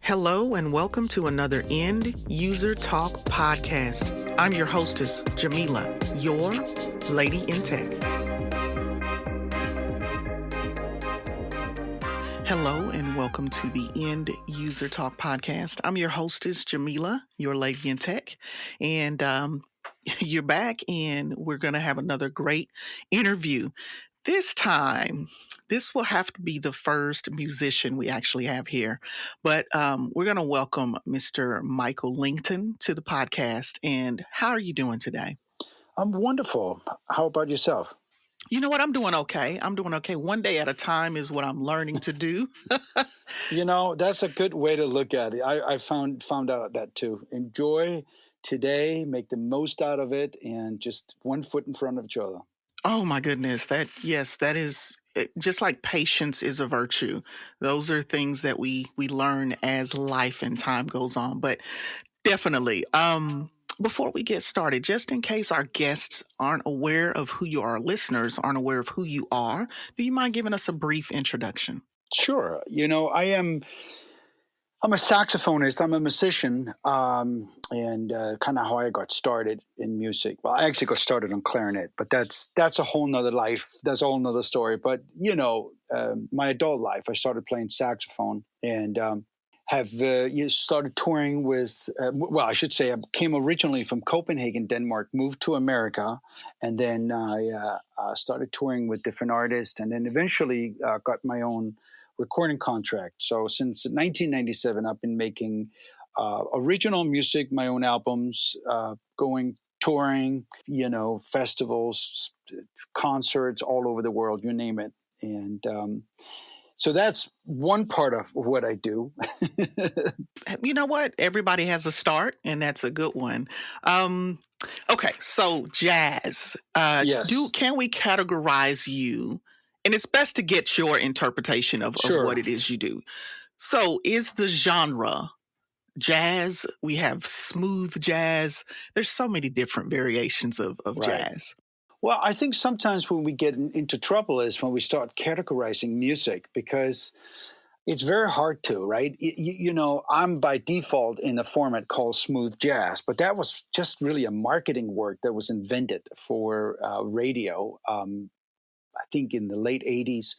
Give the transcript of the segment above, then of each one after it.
Hello and welcome to another End User Talk podcast. I'm your hostess, Jamila, your lady in tech. Hello and welcome to the End User Talk podcast. I'm your hostess, Jamila, your lady in tech. And you're back and we're going to have another great interview. This time, this will have to be the first musician we actually have here, but we're going to welcome Mr. Michael Lington to the podcast. And how are you doing today? I'm wonderful. How about yourself? You know what? I'm doing okay. One day at a time is what I'm learning to do. That's a good way to look at it. I found out that too. Enjoy today, make the most out of it, and just one foot in front of each other. Oh my goodness. That is just like patience is a virtue. Those are things that we learn as life and time goes on. But definitely, before we get started, just in case our guests aren't aware of who you are, listeners aren't aware of who you are, do you mind giving us a brief introduction? Sure. I'm a saxophonist. I'm a musician, and kind of how I got started in music. Well, I actually got started on clarinet, but that's a whole nother life. That's a whole nother story. But my adult life, I started playing saxophone and have started touring with. I should say, I came originally from Copenhagen, Denmark, moved to America, and then I started touring with different artists, and then eventually got my own recording contract. So since 1997, I've been making original music, my own albums, going touring, festivals, concerts all over the world, you name it. And so that's one part of what I do. You know what? Everybody has a start, and that's a good one. Okay, so jazz. Yes. Can we categorize you? And it's best to get your interpretation of what it is you do. So is the genre jazz? We have smooth jazz. There's so many different variations of Right. jazz. Well, I think sometimes when we get into trouble is when we start categorizing music, because it's very hard to, right? I'm by default in a format called smooth jazz, but that was just really a marketing word that was invented for radio. I think in the late 80s.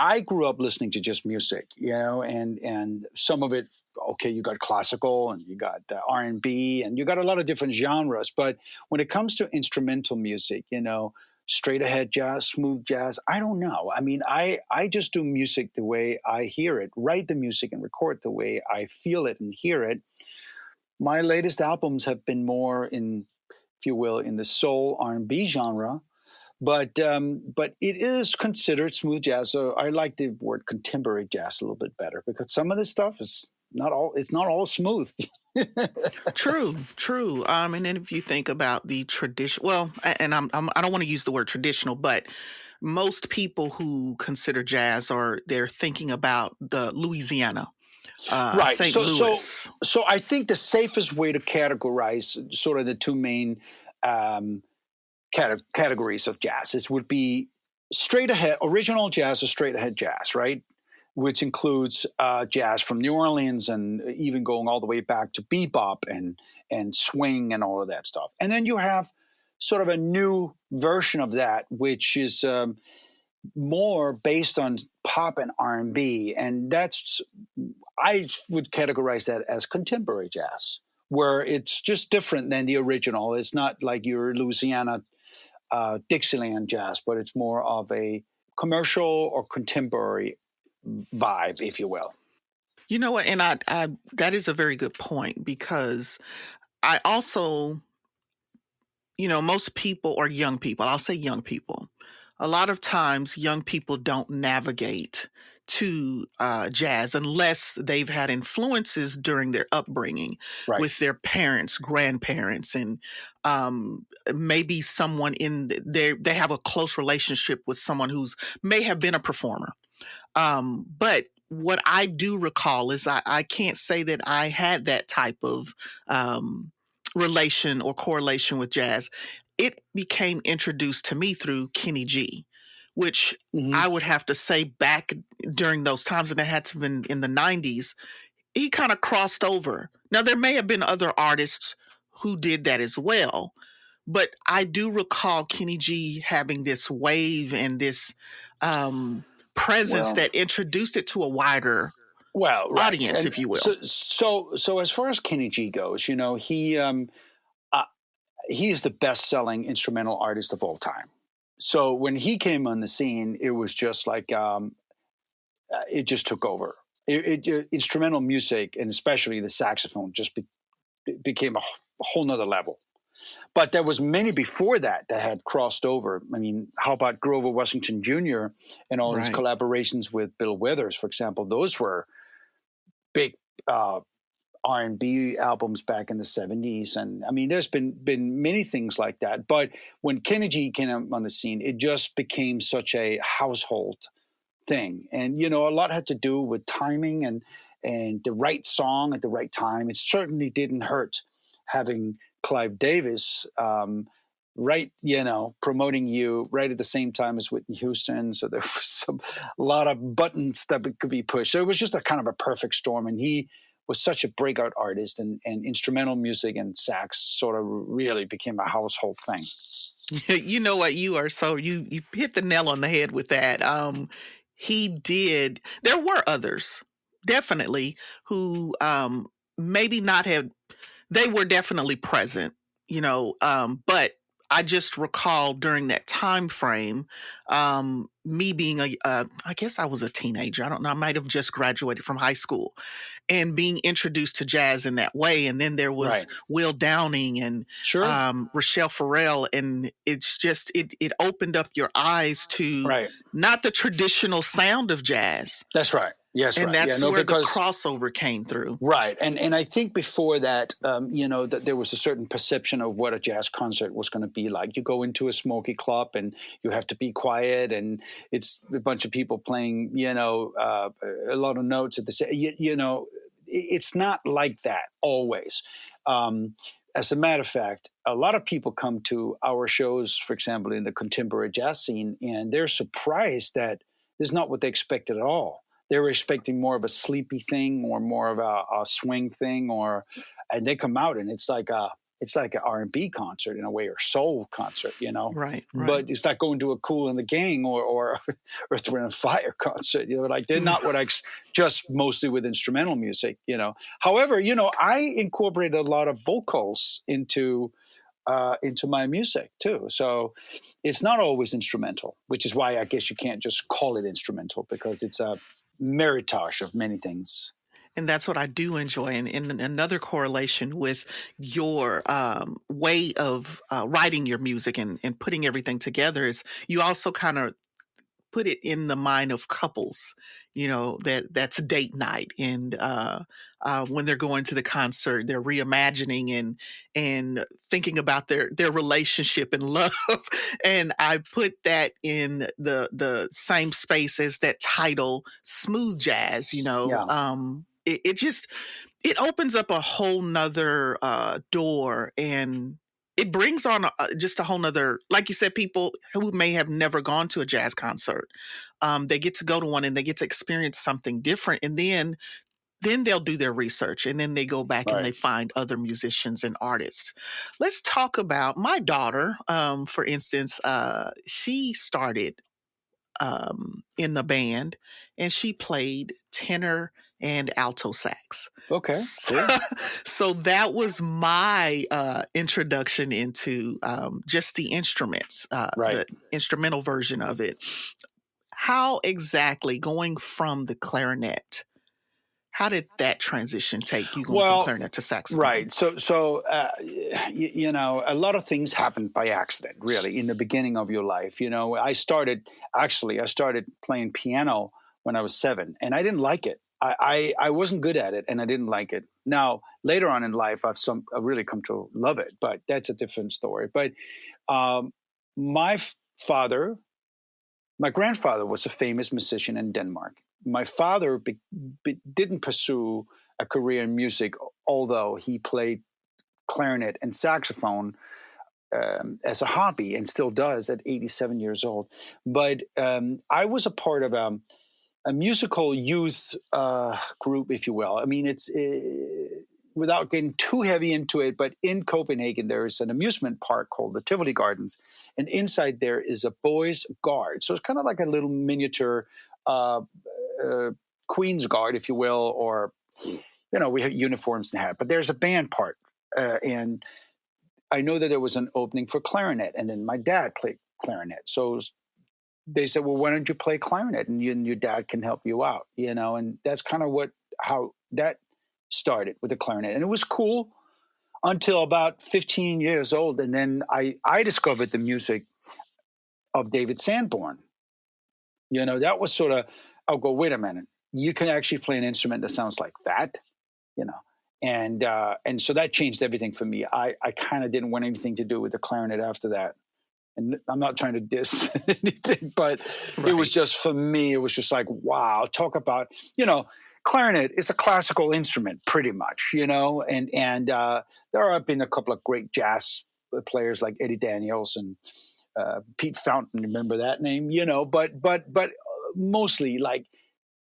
I grew up listening to just music, and some of it, okay, you got classical and you got R&B and you got a lot of different genres. But when it comes to instrumental music, straight ahead jazz, smooth jazz, I don't know. I mean, I just do music the way I hear it, write the music and record the way I feel it and hear it. My latest albums have been more in, if you will, in the soul R&B genre. But it is considered smooth jazz. So I like the word contemporary jazz a little bit better, because some of this stuff is not all smooth. True. And then if you think about the tradition, well, and I don't want to use the word traditional, but most people who consider jazz they're thinking about the Louisiana, Right. St. Louis. So I think the safest way to categorize sort of the two main categories of jazz would be straight ahead, original jazz or straight ahead jazz, right? Which includes jazz from New Orleans and even going all the way back to bebop and swing and all of that stuff. And then you have sort of a new version of that, which is more based on pop and R&B. And I would categorize that as contemporary jazz, where it's just different than the original. It's not like your Louisiana Dixieland jazz, but it's more of a commercial or contemporary vibe, if you will. You know what? And I that is a very good point, because I also, most people, or young people, I'll say young people, a lot of times young people don't navigate to jazz unless they've had influences during their upbringing, Right. with their parents, grandparents, and maybe someone they have a close relationship with someone who's may have been a performer. But what I do recall is I can't say that I had that type of relation or correlation with jazz. It became introduced to me through Kenny G, which I would have to say back during those times, and it had to have been in the 90s, he kind of crossed over. Now there may have been other artists who did that as well, but I do recall Kenny G having this wave and this presence Well, that introduced it to a wider right, audience, and if you will. so as far as Kenny G goes, uh, he's the best-selling instrumental artist of all time. So when he came on the scene, it was just like it just took over. Instrumental music, and especially the saxophone, just became a whole nother level. But there was many before that that had crossed over. I mean, how about Grover Washington Jr. and all his Right. collaborations with Bill Withers, for example? Those were big uh, R&B albums back in the 70s. And I mean, there's been many things like that. But when Kenny G came on the scene, it just became such a household thing. And, a lot had to do with timing and the right song at the right time. It certainly didn't hurt having Clive Davis right, promoting you right at the same time as Whitney Houston. So there was a lot of buttons that could be pushed. So it was just a kind of a perfect storm. And he was such a breakout artist, and instrumental music and sax sort of really became a household thing. You know what, you hit the nail on the head with that. He did. There were others, definitely, who maybe not have. They were definitely present, but I just recall during that time frame, me being I guess I was a teenager. I don't know. I might have just graduated from high school, and being introduced to jazz in that way. And then there was Right. Will Downing and Sure. Rochelle Farrell, and it's just it opened up your eyes to Right. not the traditional sound of jazz, That's right. Yes, and right. Yeah, that's no, where the because crossover came through. right, and I think before that, that there was a certain perception of what a jazz concert was going to be like. You go into a smoky club and you have to be quiet, and it's a bunch of people playing, a lot of notes at the same. It's not like that always. As a matter of fact, a lot of people come to our shows, for example, in the contemporary jazz scene, and they're surprised that it's not what they expected at all. They were expecting more of a sleepy thing or more of a swing thing, and they come out and it's like an R&B concert in a way, or soul concert, Right, right. But it's not going to a Kool and the Gang or Earth, Wind and Fire concert. Like they're not what just mostly with instrumental music. However, I incorporated a lot of vocals into my music too. So it's not always instrumental, which is why I guess you can't just call it instrumental, because it's a meritage of many things. And that's what I do enjoy. And another correlation with your way of writing your music and putting everything together is you also kind of put it in the mind of couples, that's date night. And when they're going to the concert, they're reimagining and thinking about their relationship and love. And I put that in the same space as that title, smooth jazz. Yeah. It just it opens up a whole nother door, and it brings on just a whole nother, like you said, people who may have never gone to a jazz concert. They get to go to one and they get to experience something different. And then they'll do their research, and then they go back and Right. they find other musicians and artists. Let's talk about my daughter, for instance. She started in the band, and she played tenor and alto sax. Okay. So, Cool. so that was my introduction into just the instruments, Right. the instrumental version of it. How exactly, going from the clarinet, how did that transition take you, going from Well, clarinet to saxophone? right. So a lot of things happened by accident, really, in the beginning of your life. I started playing piano when I was 7, and I didn't like it. I wasn't good at it, and I didn't like it. Now, later on in life, I've really come to love it, but that's a different story. But um, my father, my grandfather was a famous musician in Denmark. My father didn't pursue a career in music, although he played clarinet and saxophone as a hobby, and still does at 87 years old. But I was a part of a musical youth group, if you will. I mean, it's without getting too heavy into it, but in Copenhagen, there is an amusement park called the Tivoli Gardens, and inside there is a boys' guard. So it's kind of like a little miniature uh, Queen's Guard, if you will, or we have uniforms and hat. But there's a band part, and I know that there was an opening for clarinet, and then my dad played clarinet. So they said, "Well, why don't you play clarinet, and your dad can help you out?" And that's kind of how that started with the clarinet, and it was cool until about 15 years old, and then I discovered the music of David Sanborn. That was sort of, I'll go, wait a minute, you can actually play an instrument that sounds like that, you know. And so that changed everything for me. I kind of didn't want anything to do with the clarinet after that. And I'm not trying to diss anything, but it was Right. just, for me, it was just like, wow, talk about, clarinet is a classical instrument pretty much, and there have been a couple of great jazz players like Eddie Daniels and Pete Fountain, remember that name, but mostly like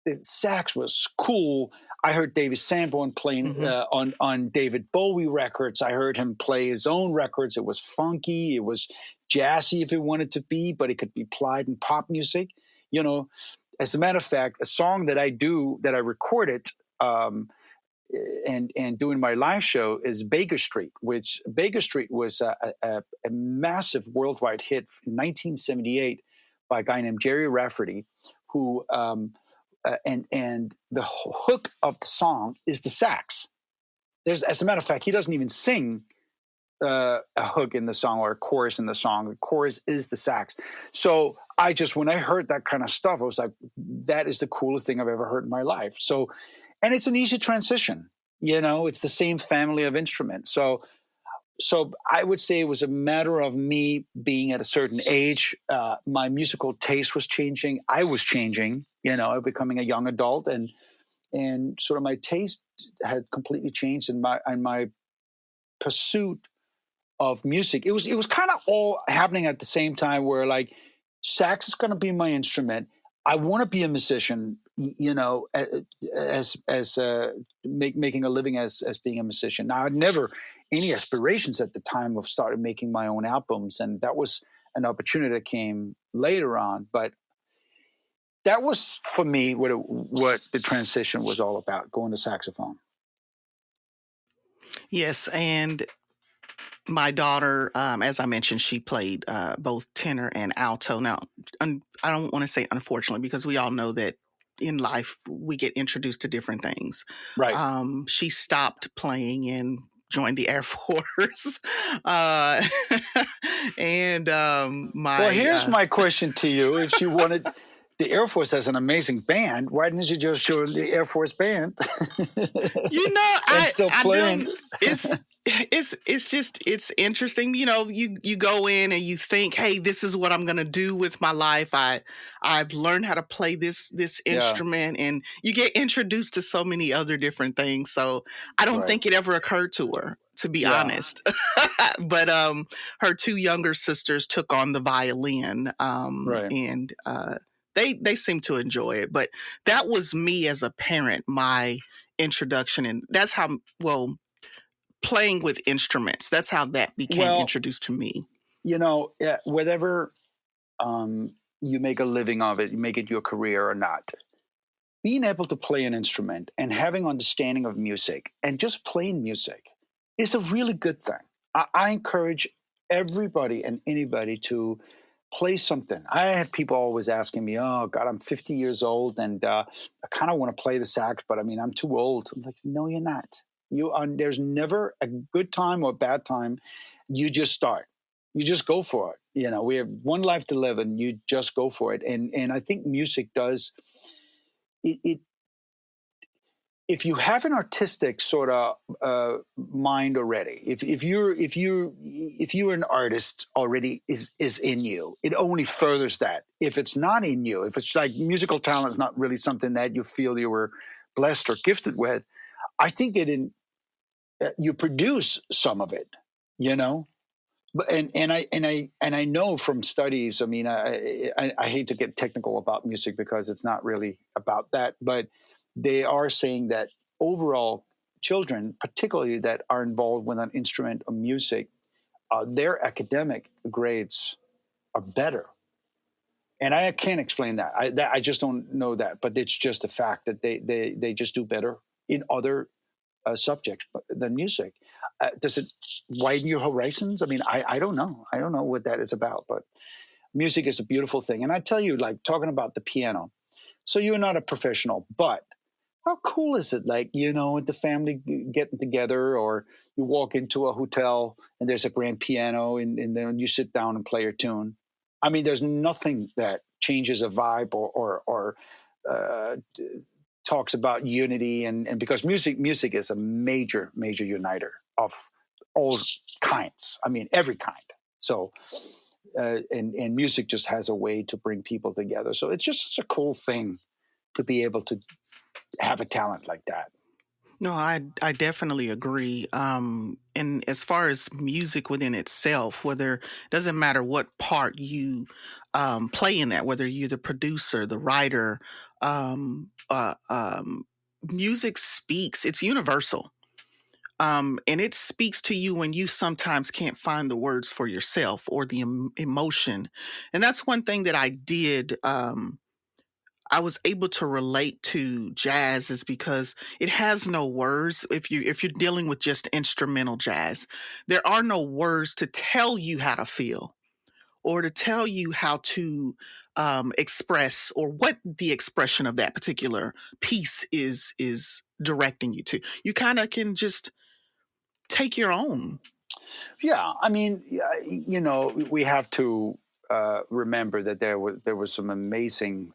the sax was cool. I heard David Sanborn playing Hmm. on David Bowie records. I heard him play his own records. It was funky. It was jazzy if it wanted to be, but it could be applied in pop music. As a matter of fact, a song that I recorded and doing my live show is Baker Street, which Baker Street was a massive worldwide hit in 1978 by a guy named Jerry Rafferty, who and the hook of the song is the sax. As a matter of fact, he doesn't even sing a hook in the song or a chorus in the song. The chorus is the sax. So when I heard that kind of stuff, I was like, that is the coolest thing I've ever heard in my life. So, and it's an easy transition. It's the same family of instruments. So I would say it was a matter of me being at a certain age. My musical taste was changing. I was changing, becoming a young adult, and sort of my taste had completely changed in my pursuit of music. It was kind of all happening at the same time, where like sax is going to be my instrument. I want to be a musician, making a living as being a musician. Now, I had never any aspirations at the time of started making my own albums, and that was an opportunity that came later on. But that was for me what the transition was all about, going to saxophone. Yes, and my daughter, as I mentioned, she played both tenor and alto. Now, I don't want to say unfortunately, because we all know that in life we get introduced to different things. Right. She stopped playing and joined the Air Force. uh, and Well, my here's my question to you: if you wanted, the Air Force has an amazing band. Why didn't you just join the Air Force band and still I playing? don't. It's just it's interesting. You go in and you think, hey, this is what I'm going to do with my life. I've learned how to play this Yeah, instrument, and you get introduced to so many other different things. So I don't right. think it ever occurred to her, to be Yeah, honest. But her two younger sisters took on the violin, right. and they seem to enjoy it. But that was me as a parent, my introduction, and that's how, well, playing with instruments, that's how that became Well, introduced to me. whatever you make a living of it, you make it your career or not. Being able to play an instrument and having understanding of music and just playing music is a really good thing. I encourage everybody and anybody to play something. I have people always asking me, "Oh God, I'm 50 years old and I kind of want to play the sax, but I mean, I'm too old." I'm like, "No, you're not. You are. There's never a good time or a bad time. You just start. You just go for it. We have one life to live, and you just go for it." And I think music does it. If you have an artistic sort of mind already, if you're an artist already is in you, it only furthers that. If it's not in you, if it's like musical talent is not really something that you feel you were blessed or gifted with, I think you produce some of it, you know. But and I know from studies. I mean, I hate to get technical about music because it's not really about that, but they are saying that overall, children, particularly that are involved with an instrument of music, their academic grades are better. And I can't explain that. I just don't know that, but it's just a fact that they just do better in other subjects than music. Does it widen your horizons? I mean, I don't know. I don't know what that is about, but music is a beautiful thing. And I tell you, like talking about the piano. So you're not a professional, but how cool is it? Like, with the family getting together, or you walk into a hotel and there's a grand piano, and then you sit down and play your tune. I mean, there's nothing that changes a vibe or uh, talks about unity, and because music is a major uniter of all kinds. I mean, every kind. So and music just has a way to bring people together. So it's just such a cool thing to be able to have a talent like that. No, I definitely agree. And as far as music within itself, whether it doesn't matter what part you play in that, whether you're the producer, the writer, um, uh, um, music speaks. It's universal. And it speaks to you when you sometimes can't find the words for yourself or the emotion. And that's one thing that I did. I was able to relate to jazz is because it has no words. If you're dealing with just instrumental jazz, there are no words to tell you how to feel or to tell you how to express or what the expression of that particular piece is directing you to. You kind of can just take your own. Yeah, I mean, we have to remember that there was some amazing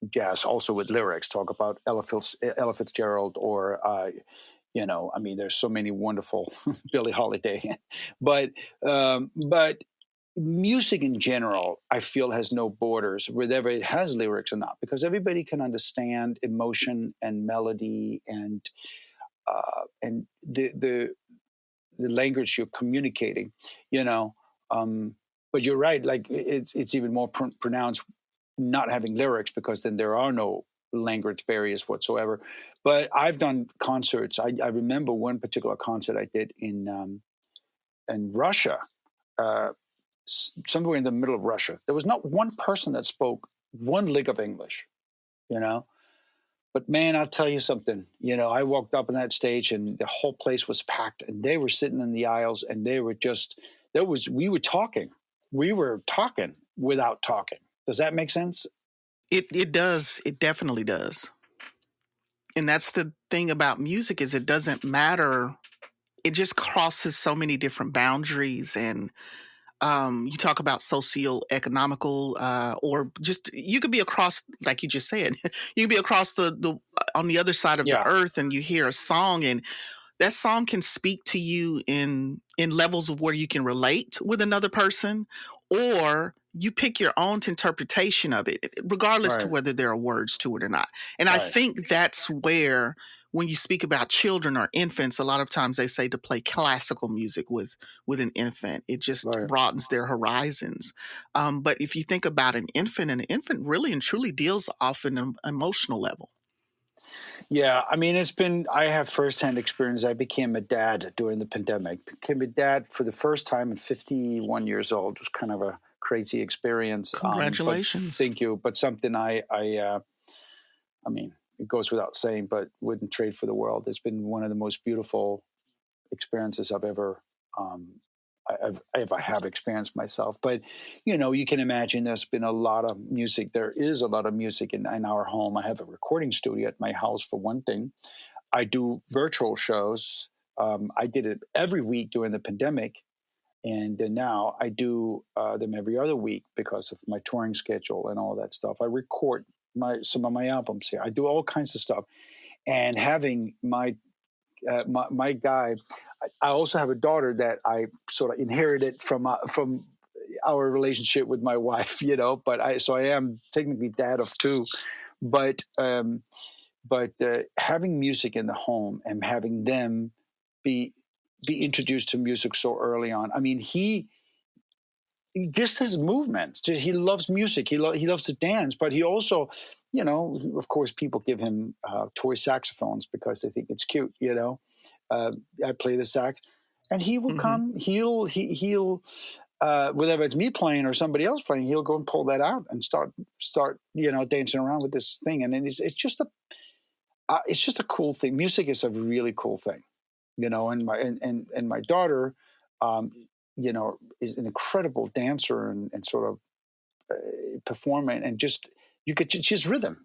jazz also with lyrics. Talk about Ella Fitzgerald, or I mean, there's so many wonderful Billie Holiday, but music in general, I feel, has no borders, whether it has lyrics or not, because everybody can understand emotion and melody and the language you're communicating, you know. Um, but you're right; like it's even more pronounced not having lyrics, because then there are no language barriers whatsoever. But I've done concerts. I remember one particular concert I did in Russia, uh, somewhere in the middle of Russia. There was not one person that spoke one lick of English, you know. But man, I'll tell you something. I walked up on that stage and the whole place was packed, and they were sitting in the aisles, and they were just we were talking. We were talking without talking. Does that make sense? It does. It definitely does. And that's the thing about music is it doesn't matter. It just crosses so many different boundaries. And you talk about socio-economical, or just you could be across, like you just said, you could be across the on the other side of the Yeah. earth, and you hear a song, and that song can speak to you in levels of where you can relate with another person, or you pick your own interpretation of it, regardless to Right. whether there are words to it or not. And I Right. think that's where, when you speak about children or infants, a lot of times they say to play classical music with an infant. It just Right. broadens their horizons. But if you think about an infant really and truly deals off an emotional level. Yeah, I mean, I have firsthand experience. I became a dad during the pandemic. Became a dad for the first time at 51 years old. It was kind of a crazy experience. But Congratulations. thank you. But something I mean, it goes without saying, but wouldn't trade for the world. It's been one of the most beautiful experiences I've ever um, I have experienced myself. But you can imagine there's been a lot of music. There is a lot of music in our home. I have a recording studio at my house for one thing. I do virtual shows. I did it every week during the pandemic, and then now I do them every other week because of my touring schedule and all that stuff. I record some of my albums here. I do all kinds of stuff, and having my guy. I also have a daughter that I sort of inherited from our relationship with my wife, But I am technically dad of two, but having music in the home and having them be be introduced to music so early on. I mean, just his movements. He loves music. He loves to dance, but he also, of course, people give him toy saxophones because they think it's cute. I play the sax, and he will Hmm. come. He'll whether it's me playing or somebody else playing, he'll go and pull that out and start dancing around with this thing, and it's just a cool thing. Music is a really cool thing, and my daughter, um, is an incredible dancer and sort of performer, and just she's rhythm.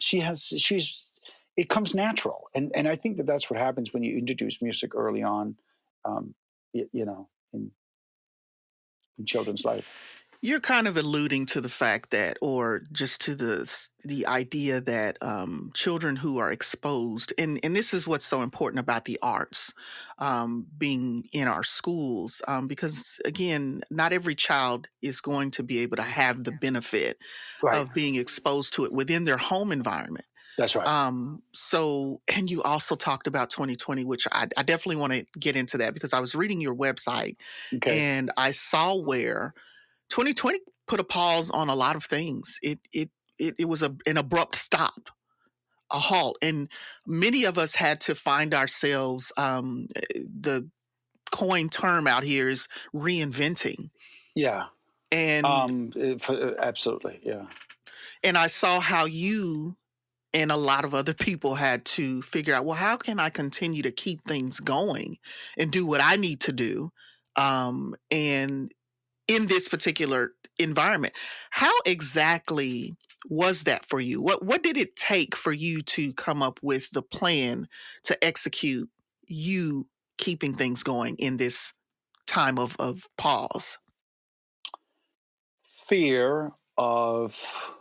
It comes natural, and I think that's what happens when you introduce music early on, um, in children's life. You're kind of alluding to the fact that, or just to the idea that children who are exposed, and this is what's so important about the arts being in our schools, because again, not every child is going to be able to have the benefit Right. of being exposed to it within their home environment. That's right. So, and you also talked about 2020, which I definitely want to get into that because I was reading your website Okay. and I saw where 2020 put a pause on a lot of things. It was an abrupt stop, a halt, and many of us had to find ourselves. The coin term out here is reinventing, Yeah. and Absolutely. Yeah. I saw how you and a lot of other people had to figure out, well, how can I continue to keep things going and do what I need to do, and in this particular environment. How exactly was that for you? What did it take for you to come up with the plan to execute you keeping things going in this time of pause? Fear of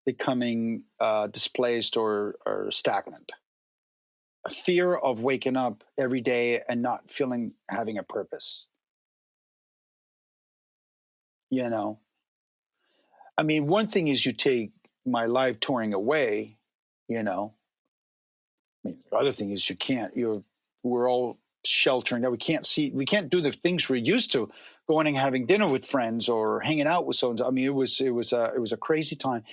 becoming displaced or stagnant. A fear of waking up every day and not feeling having a purpose. You know, I mean, one thing is you take my live touring away. You know, I mean, the other thing is you can't. We're all sheltering that we can't see. We can't do the things we're used to, going and having dinner with friends or hanging out with someone. I mean, it was a crazy time.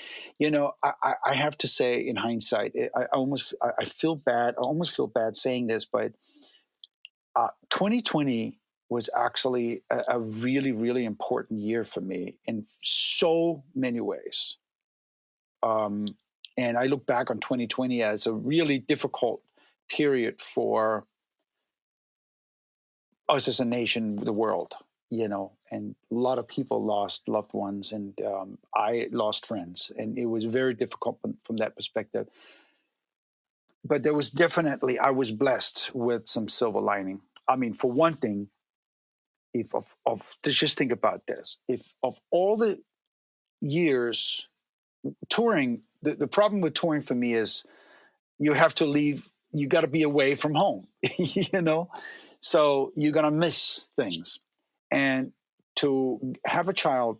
I have to say, in hindsight, I feel bad. I almost feel bad saying this, but 2020 was actually a really, really important year for me in so many ways. Um, and I look back on 2020 as a really difficult period for us as a nation, the world, and a lot of people lost loved ones, and I lost friends, and it was very difficult from that perspective. But there was definitely, I was blessed with some silver lining. I mean, for one thing, if of just think about this, if of all the years touring, the problem with touring for me is you have to leave, you got to be away from home, you know so you're going to miss things. And to have a child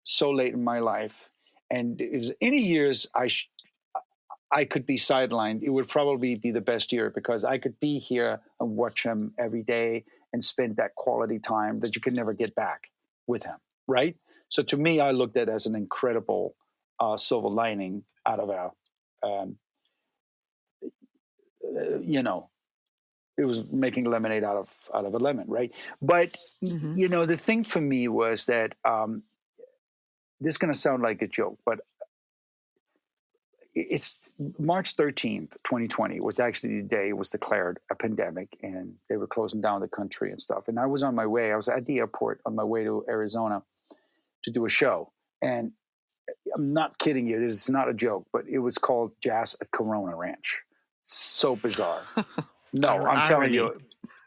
so late in my life, and if there's any years I could be sidelined, it would probably be the best year because I could be here and watch him every day and spend that quality time that you can never get back with him, right? So to me, I looked at it as an incredible silver lining out of um, you know, it was making lemonade out of a lemon, right? But Hmm. the thing for me was that this is going to sound like a joke, but it's March 13th, 2020 was actually the day it was declared a pandemic and they were closing down the country and stuff. And I was on my way, I was at the airport on my way to Arizona to do a show. And I'm not kidding you, this is not a joke, but it was called Jazz at Corona Ranch. So bizarre. No, I'm telling Irony. you,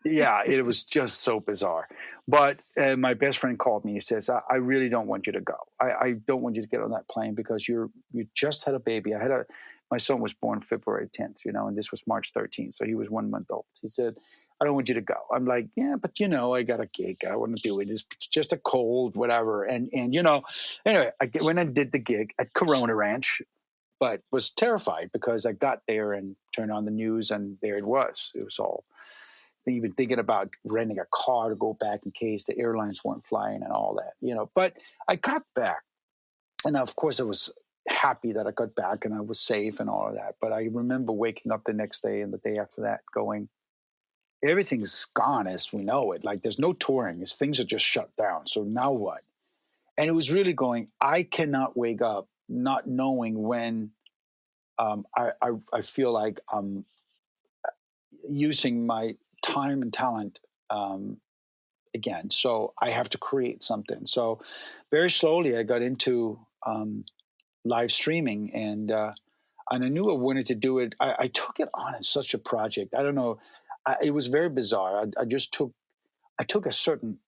yeah, it was just so bizarre. But my best friend called me. He says, "I really don't want you to go. I don't want you to get on that plane because you just had a baby. My son was born February 10th, and this was March 13th, so he was 1 month old." He said, "I don't want you to go." I'm like, "Yeah, but I got a gig. I want to do it. It's just a cold, whatever." And anyway, went and did the gig at Corona Ranch, but was terrified because I got there and turned on the news and there it was. It was all even thinking about renting a car to go back in case the airlines weren't flying and all that, But I got back, and of course I was happy that I got back and I was safe and all of that. But I remember waking up the next day and the day after that going, everything's gone as we know it. Like there's no touring, things are just shut down. So now what? And it was really going, I cannot wake up not knowing when I feel like I'm using my time and talent again. So I have to create something. So very slowly I got into live streaming, and I knew I wanted to do it. I took it on as such a project. I don't know. It was very bizarre. I took a certain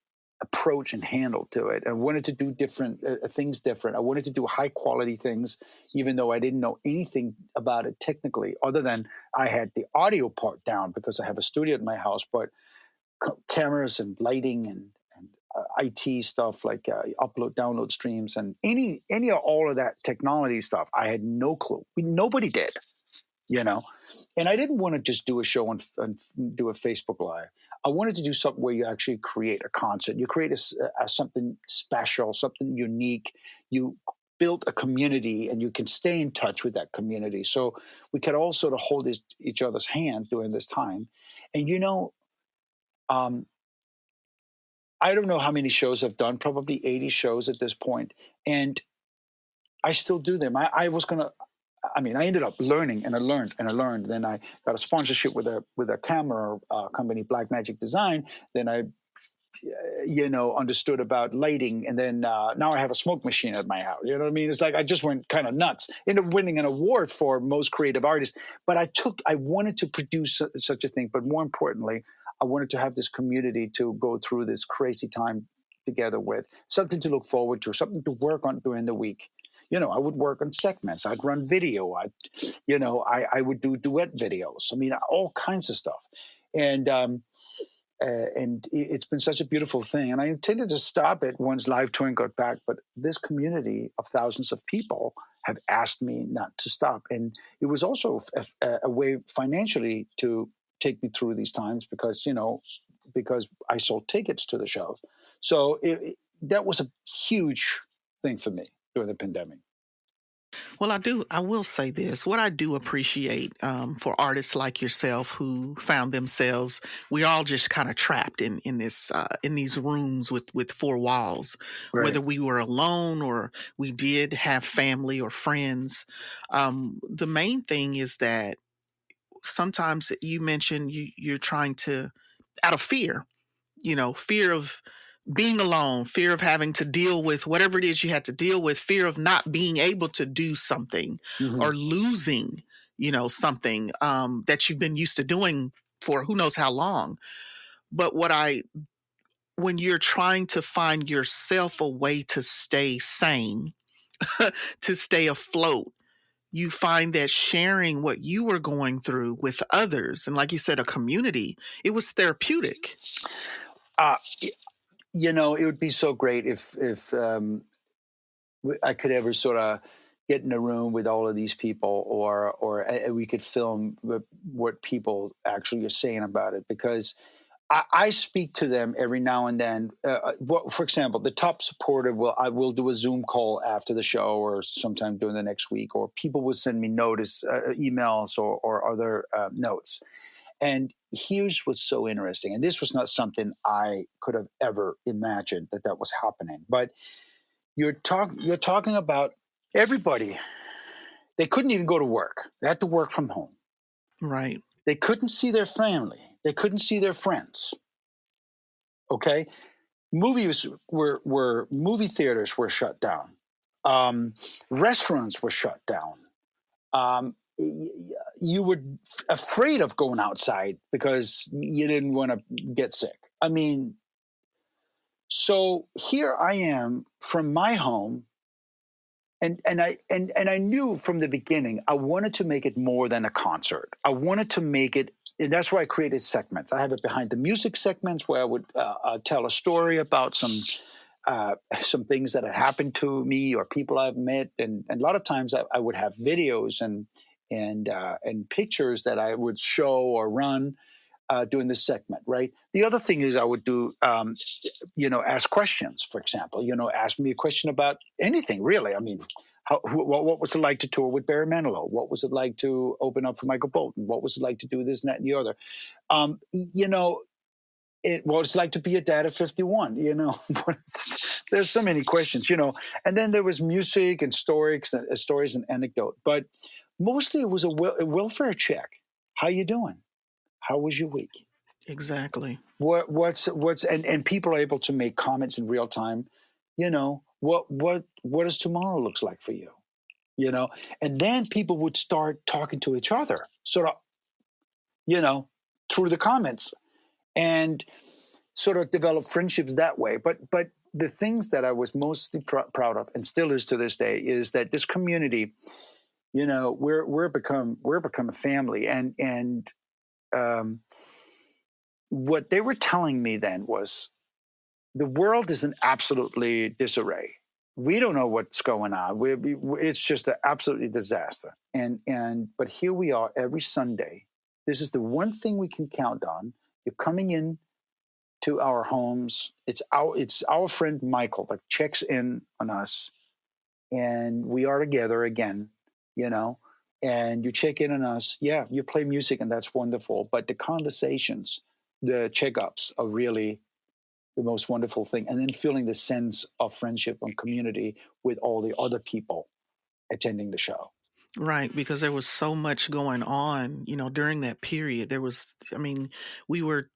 approach and handle to it. I wanted to do different things different. I wanted to do high quality things, even though I didn't know anything about it technically, other than I had the audio part down because I have a studio at my house, but cameras and lighting and IT stuff like upload, download streams and any of all of that technology stuff, I had no clue. Nobody did, you know. And I didn't want to just do a show and do a Facebook Live. I wanted to do something where you actually create a concert. You create something special, something unique. You build a community, and you can stay in touch with that community. So we could all sort of hold each other's hand during this time. And um, I don't know how many shows I've done, probably 80 shows at this point, and I still do them. I ended up learning, and I learned and I learned. Then I got a sponsorship with a camera company, Black Magic Design. Then I, understood about lighting, and then now I have a smoke machine at my house. You know what I mean? It's like I just went kind of nuts. Ended up winning an award for most creative artist. But I wanted to produce such a thing. But more importantly, I wanted to have this community to go through this crazy time together with, something to look forward to, something to work on during the week. I would work on segments. I'd run video. I would do duet videos. I mean, all kinds of stuff. And it's been such a beautiful thing. And I intended to stop it once live touring got back, but this community of thousands of people have asked me not to stop. And it was also a way financially to take me through these times because I sold tickets to the show. So that was a huge thing for me during the pandemic. Well, I will say this. What I do appreciate for artists like yourself who found themselves, we're all just kind of trapped in this in these rooms with four walls, Right. whether we were alone or we did have family or friends. The main thing is that sometimes you mentioned you're trying to, out of fear, fear of being alone, fear of having to deal with whatever it is you had to deal with, fear of not being able to do something Hmm. or losing, something that you've been used to doing for who knows how long. But when you're trying to find yourself a way to stay sane, to stay afloat, you find that sharing what you were going through with others, and like you said, a community, it was therapeutic. Uh, it would be so great if I could ever sort of get in a room with all of these people, or we could film what people actually are saying about it, because I speak to them every now and then. For example, the top supporter I will do a Zoom call after the show or sometime during the next week, or people will send me emails or other notes. And here's what's so interesting, and this was not something I could have ever imagined that was happening, but you're talking about everybody. They couldn't even go to work. They had to work from home. Right. They couldn't see their family. They couldn't see their friends. Okay, movie theaters were shut down. Restaurants were shut down. You were afraid of going outside because you didn't want to get sick. I mean, so here I am from my home, and I knew from the beginning I wanted to make it more than a concert. I wanted to make it, and that's why I created segments. I have it behind the music segments where I would tell a story about some things that had happened to me or people I've met, and a lot of times I would have videos and pictures that I would show or run. doing this segment, right? The other thing is I would do, ask questions, for example, ask me a question about anything, really. I mean, what was it like to tour with Barry Manilow? What was it like to open up for Michael Bolton? What was it like to do this and that and the other? You know, what it's like to be a dad at 51, there's so many questions, and then there was music and stories and anecdote, but mostly it was a welfare check. How you doing? How was your week? Exactly. And people are able to make comments in real time. What does tomorrow looks like for you? And then people would start talking to each other, sort of, you know, through the comments, and sort of develop friendships that way. But the things that I was mostly proud of, and still is to this day, is that this community, we're become a family, and um, what they were telling me then was the world is in absolutely disarray. We don't know what's going on. It's just an absolutely disaster. But here we are every Sunday. This is the one thing we can count on. You're coming in to our homes. It's our friend Michael that checks in on us, and we are together again. You know, and you check in on us. Yeah, you play music, and that's wonderful. But the conversations, the checkups, are really the most wonderful thing. And then feeling the sense of friendship and community with all the other people attending the show. Right, because there was so much going on, during that period. I mean, we were,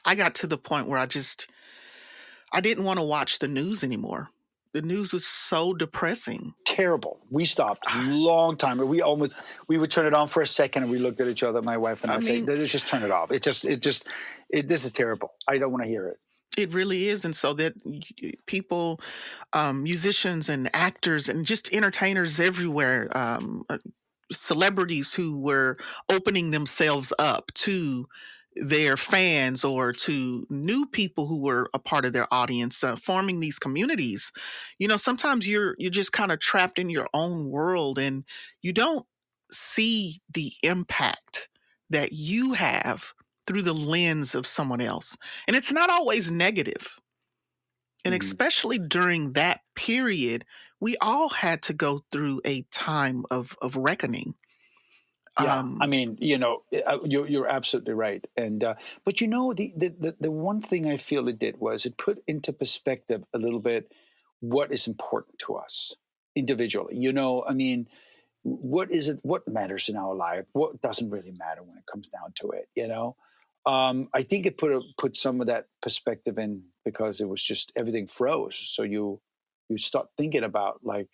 I got to the point where I didn't want to watch the news anymore. The news was so depressing. Terrible. We stopped long time. We would turn it on for a second, and we looked at each other, my wife and I I say, mean, let's just turn it off. This is terrible. I don't want to hear it. it really is. And so that people, musicians and actors and just entertainers everywhere, celebrities who were opening themselves up to their fans or to new people who were a part of their audience, forming these communities. Sometimes you're just kind of trapped in your own world, and you don't see the impact that you have through the lens of someone else. And it's not always negative. And Mhm. especially during that period, we all had to go through a time of reckoning. Yeah, I Um, mean, you're absolutely right, and but the one thing I feel it did was it put into perspective a little bit what is important to us individually. I mean, what is it? What matters in our life? What doesn't really matter when it comes down to it? I think it put some of that perspective in because it was just everything froze. So you start thinking about, like,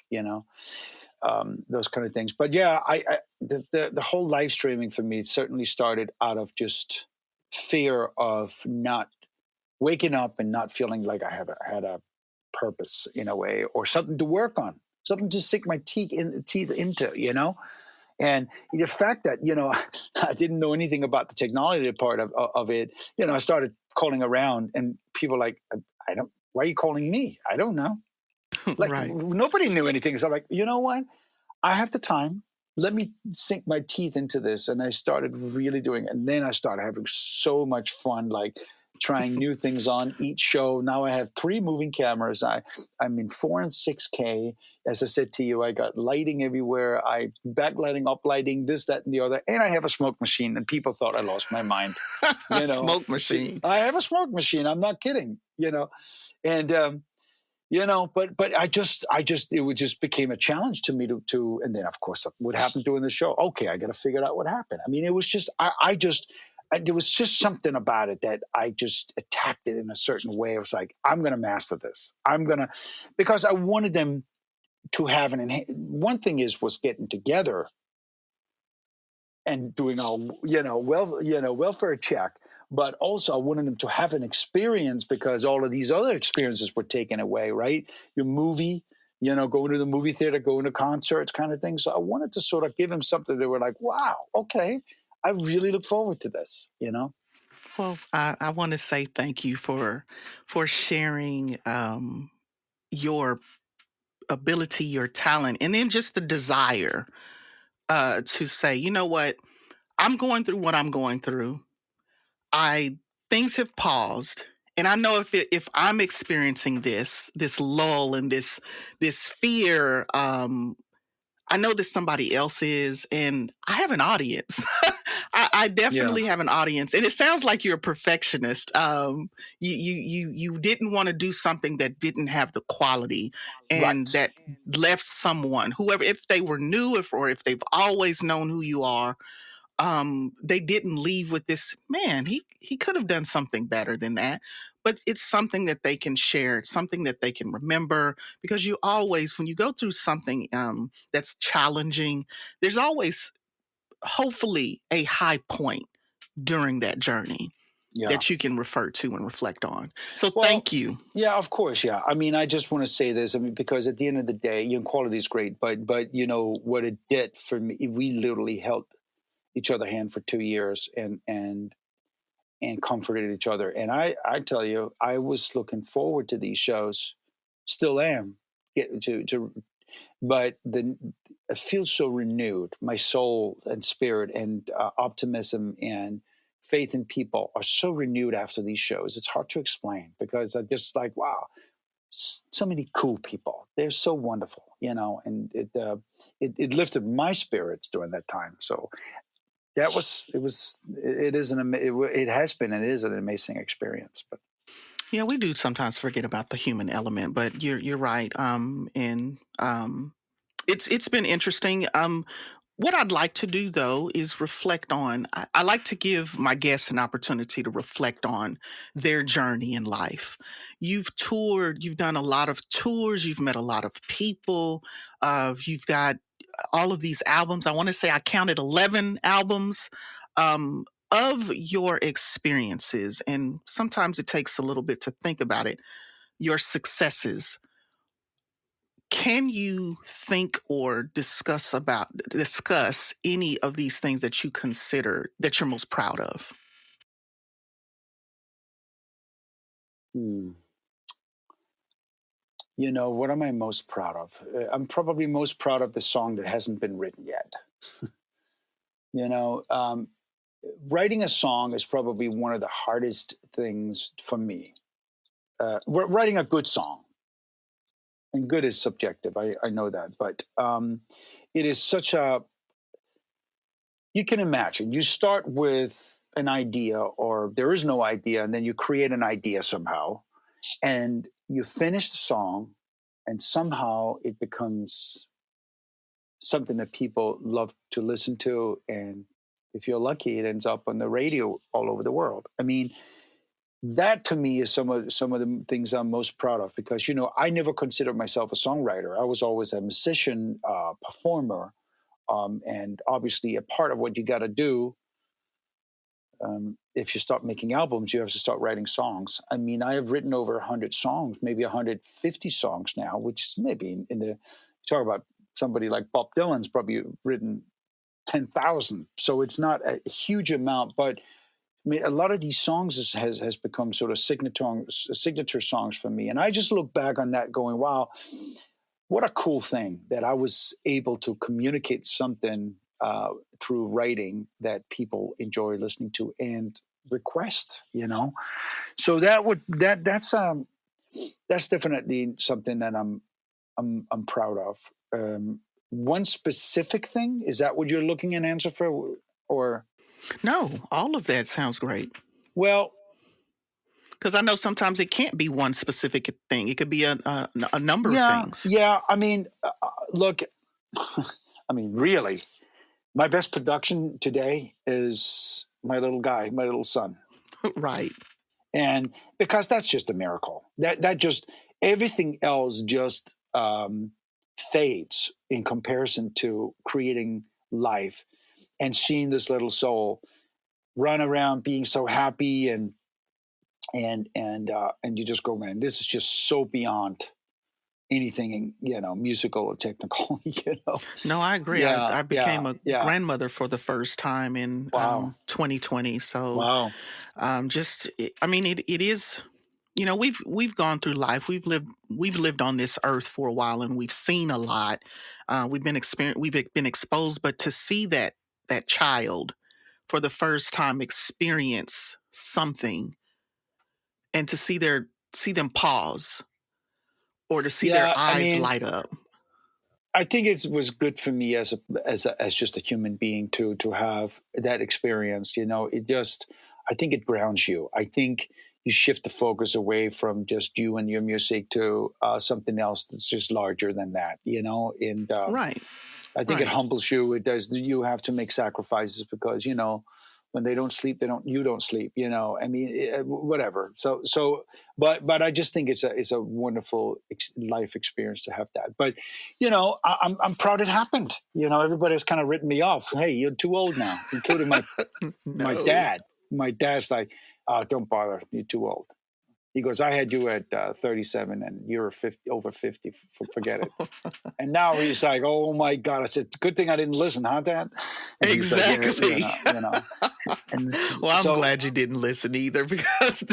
those kind of things. But yeah, the whole live streaming for me certainly started out of just fear of not waking up and not feeling like had a purpose in a way, or something to work on, something to sink my teeth into. And the fact that I didn't know anything about the technology part of it. I started calling around, and people like, I don't. Why are you calling me? I don't know. Like, right. nobody knew anything. So I'm like, you know what? I have the time. Let me sink my teeth into this. And I started really doing it. And then I started having so much fun, like trying new things on each show. Now I have 3 moving cameras. I'm in 4 and 6K. As I said to you, I got lighting everywhere. I backlighting, uplighting, this, that, and the other. And I have a smoke machine. And people thought I lost my mind. Smoke See, machine. I have a smoke machine. I'm not kidding. And but I just it would just became a challenge to me to and then of course what happened during the show. Okay, I got to figure out what happened. I mean, it was just there was just something about it that I just attacked it in a certain way. It was like, I'm going to master this. Because I wanted them to have one thing was getting together and doing a welfare check, but also I wanted them to have an experience because all of these other experiences were taken away, right? Your movie, going to the movie theater, going to concerts, kind of thing. So I wanted to sort of give them something they were like, wow, okay, I really look forward to this. Well, I want to say thank you for sharing your ability, your talent, and then just the desire to say, you know what, I'm going through what I'm going through. I things have paused, and I know if I'm experiencing this lull and this fear, I know that somebody else is, and I have an audience. I Yeah. definitely have an audience, and it sounds like you're a perfectionist. You didn't want to do something that didn't have the quality, and Right. that left someone, whoever, if they were new, or if they've always known who you are, they didn't leave with this, man, he could have done something better than that. But it's something that they can share. It's something that they can remember, because you always, when you go through something that's challenging, there's always hopefully a high point during that journey Yeah. that you can refer to and reflect on. So Well, thank you. yeah, of course, yeah. I mean, I just want to say this. I mean, because at the end of the day, quality is great, but what it did for me, we literally held each other hand for 2 years and comforted each other. And I tell you, I was looking forward to these shows, still am. But I feel so renewed. My soul and spirit and optimism and faith in people are so renewed after these shows. It's hard to explain because I'm just like, wow, so many cool people. They're so wonderful, and it lifted my spirits during that time. So it is it has been and it is an amazing experience. But Yeah, we do sometimes forget about the human element, but you're right. And it's been interesting. What I'd like to do, though, is reflect on. I like to give my guests an opportunity to reflect on their journey in life. You've toured, you've done a lot of tours, you've met a lot of people, you've got all of these albums. I want to say I counted 11 albums. Of your experiences, and sometimes it takes a little bit to think about it, your successes, can you think or discuss any of these things that you consider that you're most proud of? hmm, what am I most proud of? I'm probably most proud of the song that hasn't been written yet. You know, um, Writing a song is probably one of the hardest things for me. Writing a good song, and good is subjective. I know that, but it is such a. You can imagine. You start with an idea, or there is no idea, and then you create an idea somehow, and you finish the song, and somehow it becomes something that people love to listen to, and if you're lucky, it ends up on the radio all over the world. I mean, that to me is some of the things I'm most proud of because I never considered myself a songwriter. I was always a musician, performer, and obviously a part of what you got to do. If you start making albums, you have to start writing songs. I mean, I have written over 100 songs, maybe 150 songs now, which is maybe in the talk about somebody like Bob Dylan's probably written 10,000. So it's not a huge amount, but I mean, a lot of these songs has become sort of signature songs for me. And I just look back on that going, wow, what a cool thing that I was able to communicate something through writing that people enjoy listening to and request, So that's definitely something that I'm proud of. One specific thing, is that what you're looking an answer for? Or, No, all of that sounds great. well, Because I know sometimes it can't be one specific thing. It could be a number of yeah, things. yeah. I mean, look, I mean, really, my best production today is my little guy, my little son, Right. and because that's just a miracle. That just everything else just fades in comparison to creating life and seeing this little soul run around being so happy and you just go, man, this is just so beyond anything, musical or technical. No, I agree. Yeah, I yeah, became a yeah. grandmother for the first time in Wow, 2020. So wow. I mean, it is. We've gone through life. We've lived on this earth for a while, and we've seen a lot. We've been exposed, but to see that child for the first time experience something and to see them pause or to see their Yeah, I eyes mean, light up. I think it was good for me as just a human being to have that experience. You know, it just I think it grounds you. I think you shift the focus away from just you and your music to something else that's just larger than that. You know, and Right. I think it Right. humbles you. It does. You have to make sacrifices because when they don't sleep, they don't. You don't sleep. I mean, whatever. But I just think it's a wonderful life experience to have that. But I'm proud it happened. Everybody's kind of written me off. Hey, you're too old now, including my No. dad. My dad's like, oh, don't bother. You're too old. He goes, I had you at 37 and you're 50, over 50. Forget it. And now he's like, "Oh my God!" I said, "Good thing I didn't listen, huh, Dad?" And he's like, "Yeah, Exactly. And Well, I'm so, glad you didn't listen either because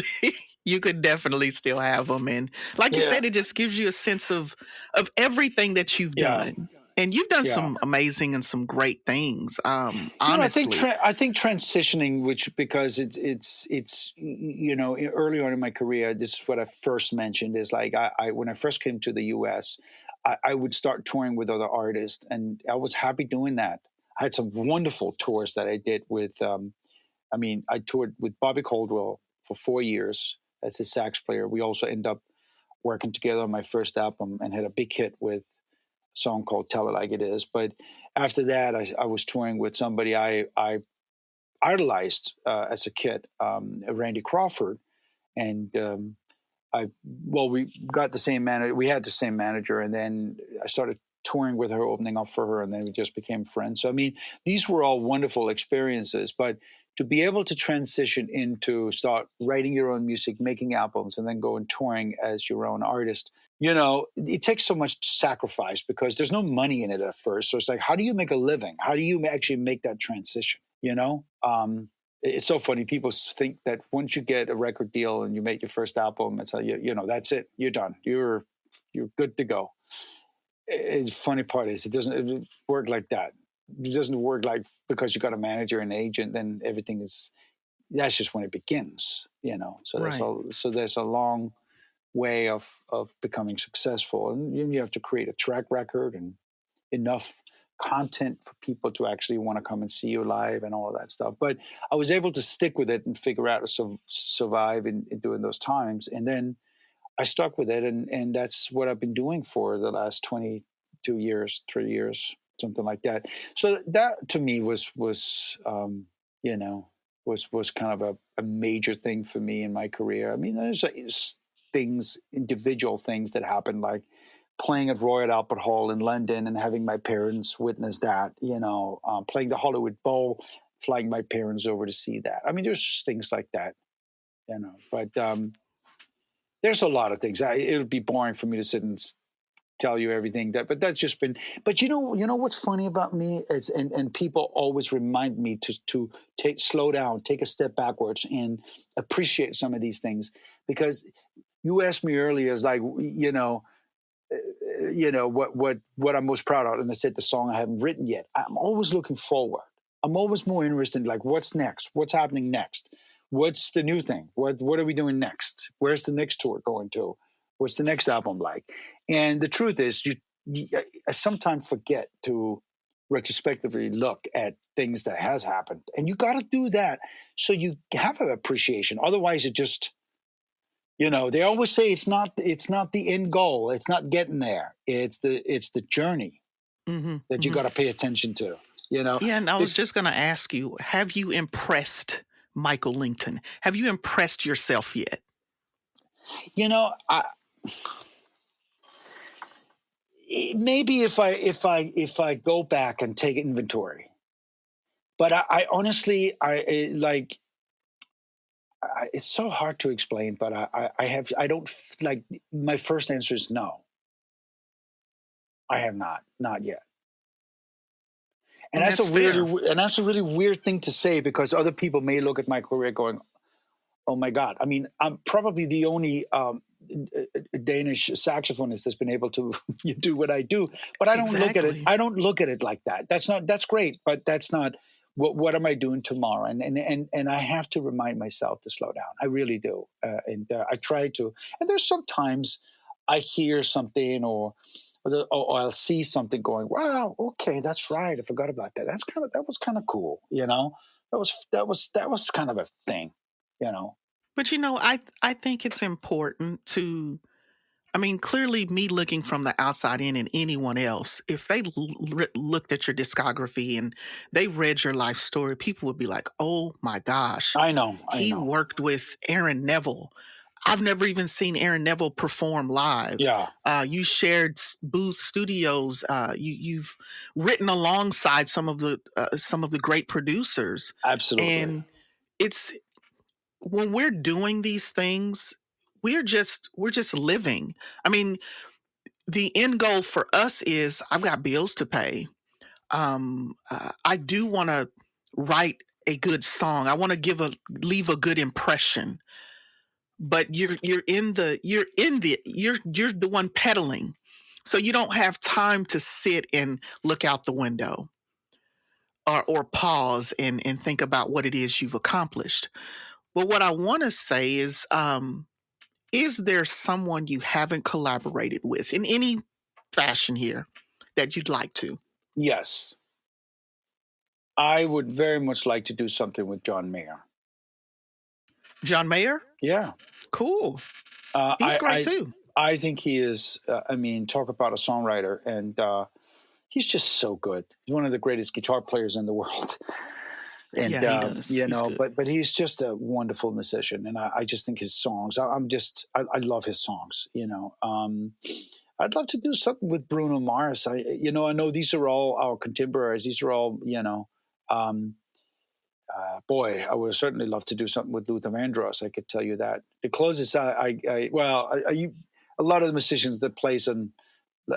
you could definitely still have them. And like you yeah, said, it just gives you a sense of everything that you've yeah, done. And you've done yeah. some amazing and some great things. Honestly. I think transitioning, which because early on in my career, this is what I first mentioned is like I when I first came to the U.S. I would start touring with other artists, and I was happy doing that. I had some wonderful tours that I did with. I mean, I toured with Bobby Caldwell for 4 years as his sax player. We also ended up working together on my first album and had a big hit with a song called "Tell It Like It Is." But after that, I was touring with somebody I idolized as a kid, Randy Crawford, and we got the same manager. We had the same manager, and then I started touring with her, opening up for her, and then we just became friends. So I mean, these were all wonderful experiences, but to be able to transition into start writing your own music, making albums, and then go and touring as your own artist, it takes so much sacrifice because there's no money in it at first. So it's like, how do you make a living? How do you actually make that transition? It's so funny. People think that once you get a record deal and you make your first album, it's like, that's it. You're done. You're good to go. The funny part is it doesn't work like that. It doesn't work like because you got a manager and agent, then everything is. That's just when it begins. So Right. there's a long way of becoming successful, and you have to create a track record and enough content for people to actually want to come and see you live and all of that stuff. But I was able to stick with it and figure out to survive in doing those times. And then I stuck with it. And that's what I've been doing for the last 22 years, 3 years, something like that. So that to me you know, was kind of a major thing for me in my career. I mean, there's things, individual things that happened, like playing at Royal Albert Hall in London and having my parents witness that, playing the Hollywood Bowl, flying my parents over to see that. I mean, there's just things like that, but there's a lot of things. It would be boring for me to sit and tell you everything but that's just been, but what's funny about me is, and people always remind me to slow down, take a step backwards and appreciate some of these things, because you asked me earlier, is like, what I'm most proud of, and I said the song I haven't written yet. I'm always looking forward. I'm always more interested in like what's next, what's happening next, what's the new thing, what are we doing next, where's the next tour going to, what's the next album like. And the truth is, I sometimes forget to retrospectively look at things that has happened, and you got to do that so you have an appreciation. Otherwise, it just they always say it's not the end goal. It's not getting there. It's the journey Hmm. that you Hmm. got to pay attention to. You know, Yeah, and I was Bec- just going to ask you, have you impressed Michael Lington? Have you impressed yourself yet? I, maybe if I go back and take inventory, but I honestly like. It's so hard to explain, but I don't like. My first answer is no. I have not yet. And And that's that's fair. a really weird thing to say, because other people may look at my career going, "Oh my God!" I mean, I'm probably the only Danish saxophonist that's been able to do what I do. But I don't look at it. Exactly. I don't look at it like that. That's great, but that's not what am I doing tomorrow? And I have to remind myself to slow down. I really do, and I try to. And there's sometimes I hear something or I'll see something going, wow, okay, that's right. I forgot about that. That was kind of cool, you know. That was kind of a thing, you know. But I think it's important to. I mean, clearly, me looking from the outside in, and anyone else, if they looked at your discography and they read your life story, people would be like, "Oh my gosh, I he know. worked with Aaron Neville." I've never even seen Aaron Neville perform live. Yeah, You shared booth studios. You've written alongside some of the great producers, absolutely. and it's when we're doing these things, we're just living. I mean, the end goal for us is I've got bills to pay. I do want to write a good song. I want to leave a good impression. But you're the one pedaling, so you don't have time to sit and look out the window or pause and think about what it is you've accomplished. But what I want to say is there someone you haven't collaborated with in any fashion here that you'd like to? Yes, I would very much like to do something with John Mayer. John Mayer? Yeah, Cool. uh, He's I, great I too. I think he is. I mean, talk about a songwriter, and he's just so good. He's one of the greatest guitar players in the world. And Yeah, he does. He's good. but he's just a wonderful musician, and I just think his songs. I love his songs. I'd love to do something with Bruno Mars. I know these are all our contemporaries. These are all Um, boy, I would certainly love to do something with Luther Vandross. I could tell you that. The closest a lot of the musicians that plays and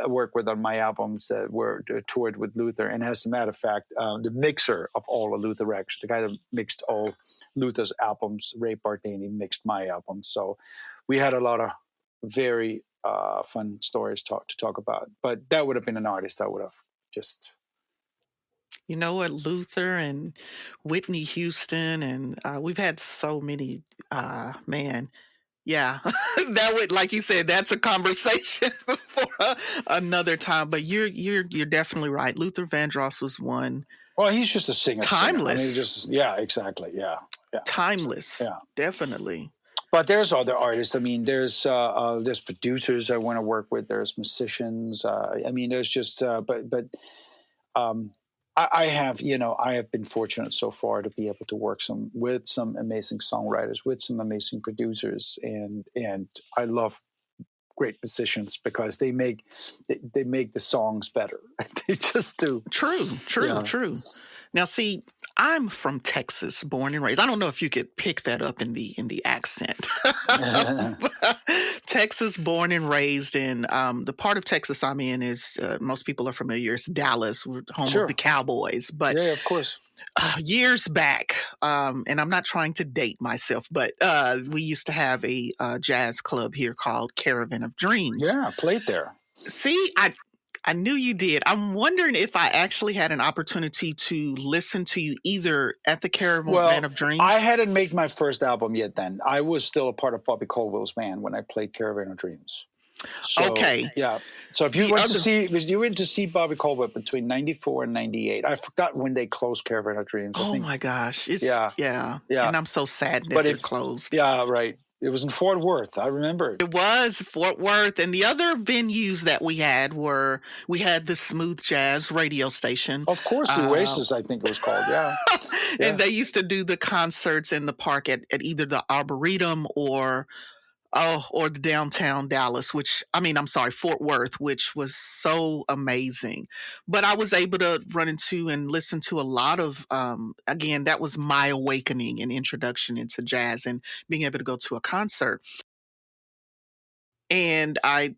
work with on my albums were toured with Luther. And as a matter of fact, the mixer of all of Luther records, the guy that mixed all Luther's albums, Ray Bardini, mixed my albums. So we had a lot of very fun stories to talk about. But that would have been an artist I would have just. You know what? Luther and Whitney Houston, and we've had so many. Man, yeah, that would, like you said, that's a conversation for another time. But you're definitely right. Luther Vandross was one. Well, he's just a singer. I mean, Timeless, just yeah, exactly, yeah, yeah, timeless, yeah. definitely. But there's other artists. I mean, there's producers I want to work with. There's musicians. I mean, there's just um, I have I have been fortunate so far to be able to work with some amazing songwriters, with some amazing producers, and I love great musicians because they make the songs better. They just do. True, true, Yeah. true. Now, see, I'm from Texas, born and raised. I don't know if you could pick that up in the accent. Texas, born and raised in the part of Texas I'm in is most people are familiar. It's Dallas, we're home of the Sure. Cowboys. But Yeah, of course. years back, and I'm not trying to date myself, but we used to have a jazz club here called Caravan of Dreams. Yeah, played there. See, I knew you did. I'm wondering if I actually had an opportunity to listen to you either at the Caravan Well, of I Dreams. hadn't made my first album yet then. I was still a part of Bobby Caldwell's band when I played Caravan of Dreams. So, Okay. yeah. So The other if you went to see Bobby Caldwell between 94 and 98, I forgot when they closed Caravan of Dreams. I Oh think, my gosh. It's yeah, yeah. yeah. And I'm so saddened that But they're if, closed. yeah, right. It was in Fort Worth. I remember it. It was Fort Worth. And the other venues that we had the Smooth Jazz radio station. Of course, the Uh, Oasis, I think it was called. Yeah. and Yeah. they used to do the concerts in the park at either the Arboretum or the downtown Dallas, which I mean, I'm sorry, Fort Worth, which was so amazing. But I was able to run into and listen to a lot of, again, that was my awakening and introduction into jazz and being able to go to a concert. And I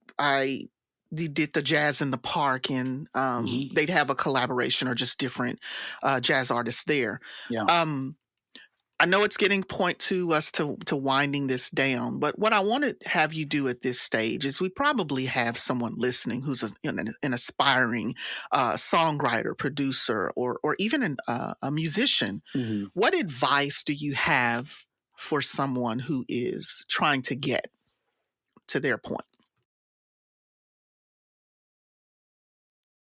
did the jazz in the park, and Hmm. they'd have a collaboration or just different jazz artists there. Yeah. Um, I know it's getting point to us to winding this down, but what I want to have you do at this stage is we probably have someone listening who's an aspiring songwriter, producer, or even a musician. Mhm. What advice do you have for someone who is trying to get to their point?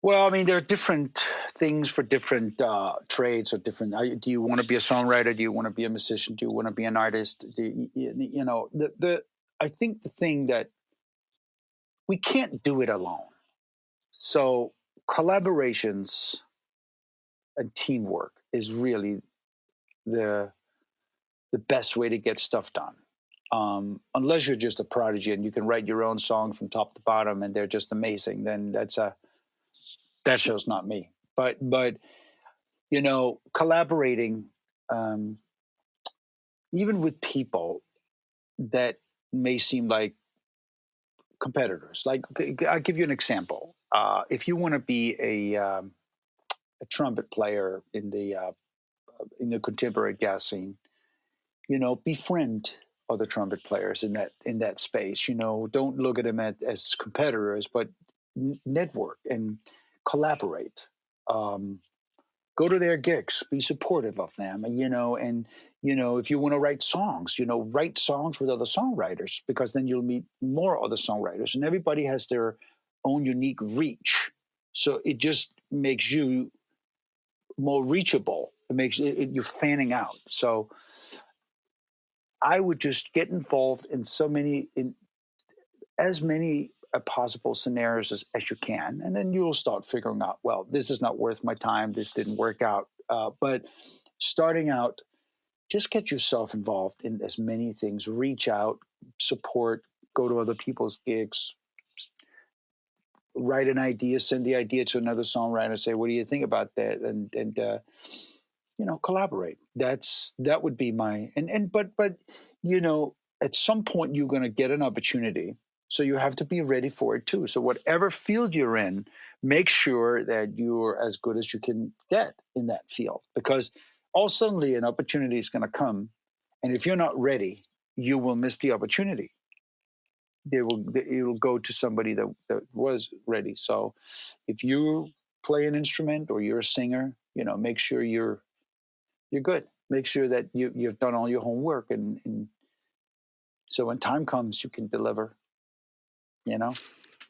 Well, I mean, there are different things for different trades or different. Do you want to be a songwriter? Do you want to be a musician? Do you want to be an artist? You know, I think the thing that we can't do it alone. So collaborations and teamwork is really the the best way to get stuff done. Unless you're just a prodigy and you can write your own song from top to bottom and they're just amazing, then that show's not me. But you know, collaborating, um, even with people that may seem like competitors. Like I'll give you an example. If you want to be a trumpet player in the contemporary jazz scene, you know, befriend other trumpet players in that space. You know, don't look at them as competitors, but network and collaborate. Um, Go to their gigs, be supportive of them, and you know, if you want to write songs, you know, write songs with other songwriters because then you'll meet more other songwriters, and everybody has their own unique reach. So it just makes you more reachable. It makes you're fanning out. So I would just get involved in in as many possible scenarios as you can, and then you'll start figuring out. Well, this is not worth my time. This didn't work out. But starting out, just get yourself involved in as many things. Reach out, support, go to other people's gigs, write an idea, send the idea to another songwriter, say, "What do you think about that?" And you know, collaborate. That would be my but you know, at some point you're going to get an opportunity, so you have to be ready for it too. So whatever field you're in, make sure that you're as good as you can get in that field, because all suddenly an opportunity is going to come, and if you're not ready, you will miss the opportunity. It'll go to somebody that was ready. So if you play an instrument or you're a singer, you know, make sure you're good. Make sure that you've done all your homework, and so when time comes, you can deliver. You know,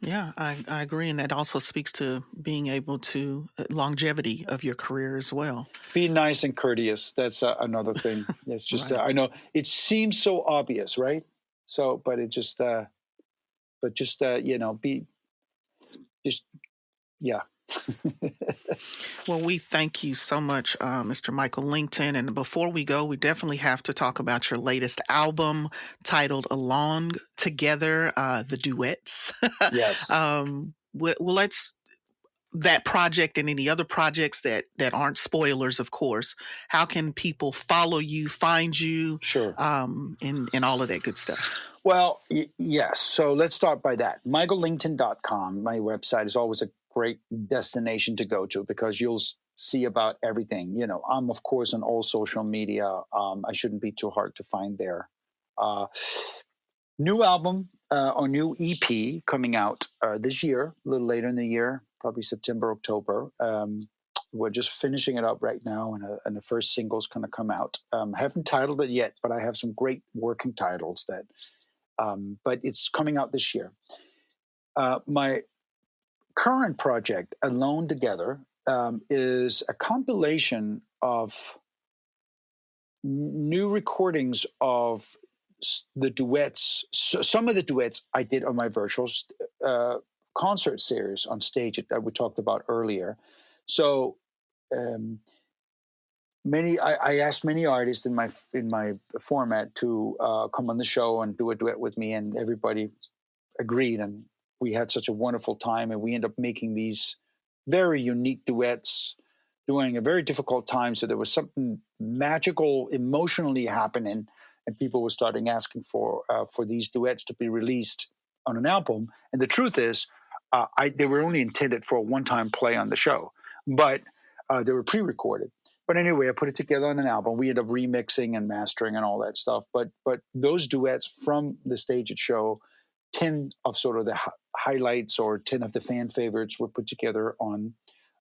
Yeah, I agree. And that also speaks to being able to longevity of your career as well. be nice and courteous. That's another thing. It's just Right. I know it seems so obvious, right? So, but just you know, be just yeah. Well, we thank you so much, Mr. Michael Lington. And before we go, we definitely have to talk about your latest album titled Along Together, the duets. Yes, Well, let's that project and any other projects that aren't spoilers, of course. How can people follow you, find you, sure. and all of that good stuff? Well, yes. So let's start by that. MichaelLington.com, my website, is always a great destination to go to because you'll see about everything. You know, I'm, of course, on all social media. I shouldn't be too hard to find there. Uh, New album or new EP coming out this year, a little later in the year, probably September, October. We're just finishing it up right now, and the first single's going to come out. I haven't titled it yet, but I have some great working titles that but it's coming out this year. My current project, Alone Together, is a compilation of new recordings of the duets. So some of the duets I did on my virtual uh, concert series on stage that we talked about earlier. So um, I asked many artists in my format to come on the show and do a duet with me, and everybody agreed, and we had such a wonderful time, and we ended up making these very unique duets during a very difficult time. So there was something magical emotionally happening, and people were starting asking for these duets to be released on an album. And the truth is, they were only intended for a one-time play on the show, but they were pre-recorded. But anyway, I put it together on an album. We ended up remixing and mastering and all that stuff. But those duets from the stage at show, 10 of sort of the highlights or 10 of the fan favorites were put together on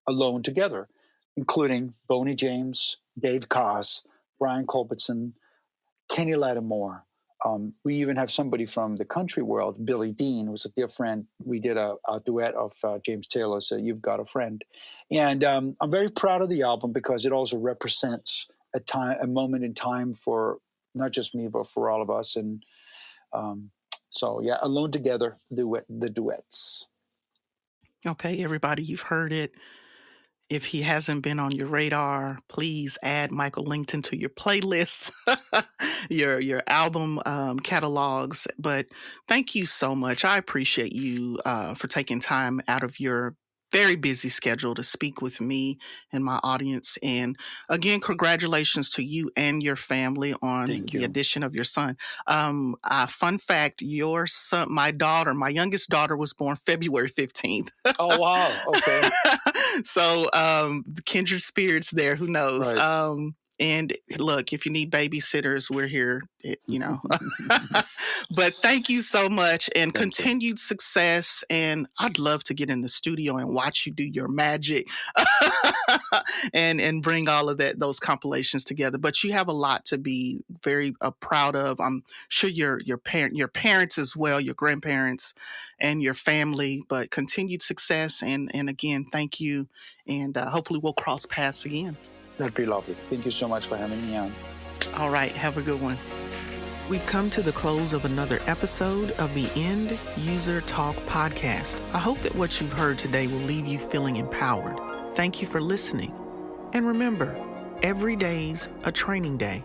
Alone Together, including Boney James, Dave Koss, Brian Culbertson, Kenny Lattimore. We even have somebody from the country world, Billy Dean, who's a dear friend. We did a duet of James Taylor's You've Got a Friend. And I'm very proud of the album because it also represents a moment in time for not just me, but for all of us. And so, yeah, Alone Together, the duets. Okay, everybody, you've heard it. If he hasn't been on your radar, please add Michael Lington to your playlists, your album catalogs. But thank you so much. I appreciate you for taking time out of your very busy schedule to speak with me and my audience. And again, congratulations to you and your family on Thank the you. addition of your son. Fun fact, your son, my youngest daughter was born February 15th. Oh, wow. Okay. So the kindred spirits there, who knows? Right. And look, if you need babysitters, we're here, But thank you so much and Thank you. continued success. And I'd love to get in the studio and watch you do your magic and bring all of those compilations together. But you have a lot to be very proud of. I'm sure your parents as well, your grandparents and your family, but continued success. And again, thank you. And hopefully we'll cross paths again. That'd be lovely. Thank you so much for having me on. All right. Have a good one. We've come to the close of another episode of the End User Talk podcast. I hope that what you've heard today will leave you feeling empowered. Thank you for listening. And remember, every day's a training day.